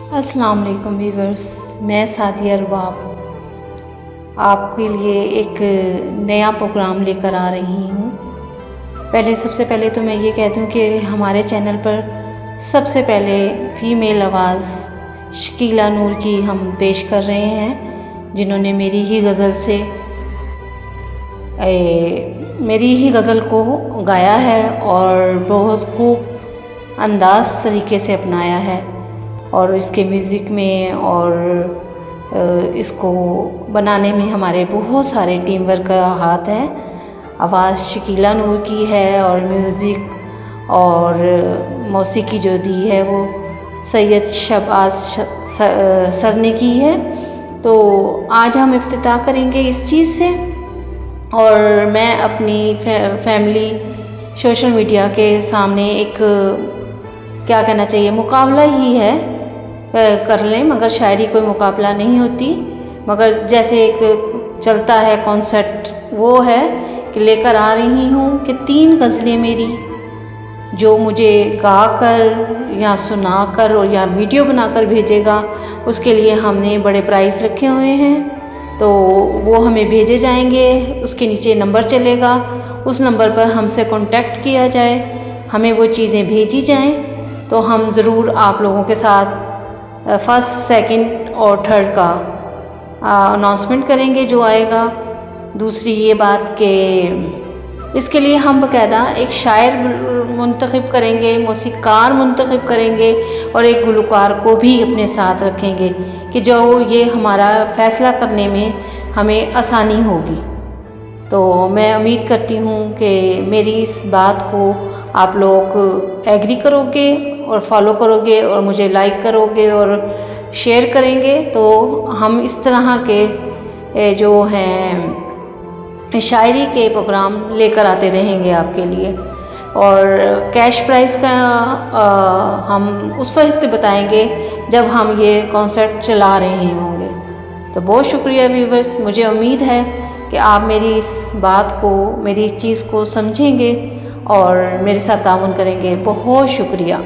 अस्सलाम वालेकुम व्यूवर्स, मैं सादिया रुबाब आपके लिए एक नया प्रोग्राम लेकर आ रही हूँ। सबसे पहले तो मैं ये कह दूँ कि हमारे चैनल पर सबसे पहले फ़ीमेल आवाज़ शकीला नूर की हम पेश कर रहे हैं, जिन्होंने मेरी ही गज़ल को गाया है और बहुत खूब अंदाज़ तरीके से अपनाया है। और इसके म्यूज़िक में और इसको बनाने में हमारे बहुत सारे टीम वर्क का हाथ है। आवाज़ शकीला नूर की है और म्यूज़िक और मौसीकी जो दी है वो सैयद शहबाज सर ने की है। तो आज हम इफ्तिताह करेंगे इस चीज़ से, और मैं अपनी फैमिली सोशल मीडिया के सामने एक क्या कहना चाहिए मुकाबला ही है कर लें, मगर शायरी कोई मुकाबला नहीं होती, मगर जैसे एक चलता है कॉन्सेप्ट वो है कि लेकर आ रही हूँ कि 3 गज़लें मेरी जो मुझे गा कर या सुना कर और या वीडियो बनाकर भेजेगा, उसके लिए हमने बड़े प्राइस रखे हुए हैं। तो वो हमें भेजे जाएंगे, उसके नीचे नंबर चलेगा, उस नंबर पर हमसे कांटेक्ट किया जाए, हमें वो चीज़ें भेजी जाएं, तो हम ज़रूर आप लोगों के साथ फर्स्ट, सेकंड और थर्ड का अनाउंसमेंट करेंगे जो आएगा। दूसरी ये बात कि इसके लिए हम बाकायदा एक शायर मुंतखब करेंगे, मौसीकार मुंतखब करेंगे और एक गुलकार को भी अपने साथ रखेंगे कि जो ये हमारा फ़ैसला करने में हमें आसानी होगी। तो मैं उम्मीद करती हूँ कि मेरी इस बात को आप लोग एग्री करोगे और फॉलो करोगे और मुझे लाइक करोगे और शेयर करेंगे। तो हम इस तरह के जो हैं शायरी के प्रोग्राम लेकर आते रहेंगे आपके लिए। और कैश प्राइज़ का हम उस वक्त बताएंगे जब हम ये कॉन्सर्ट चला रहे होंगे। तो बहुत शुक्रिया व्यूवर्स, मुझे उम्मीद है कि आप मेरी इस बात को, मेरी इस चीज़ को समझेंगे और मेरे साथ ताउन करेंगे। बहुत शुक्रिया।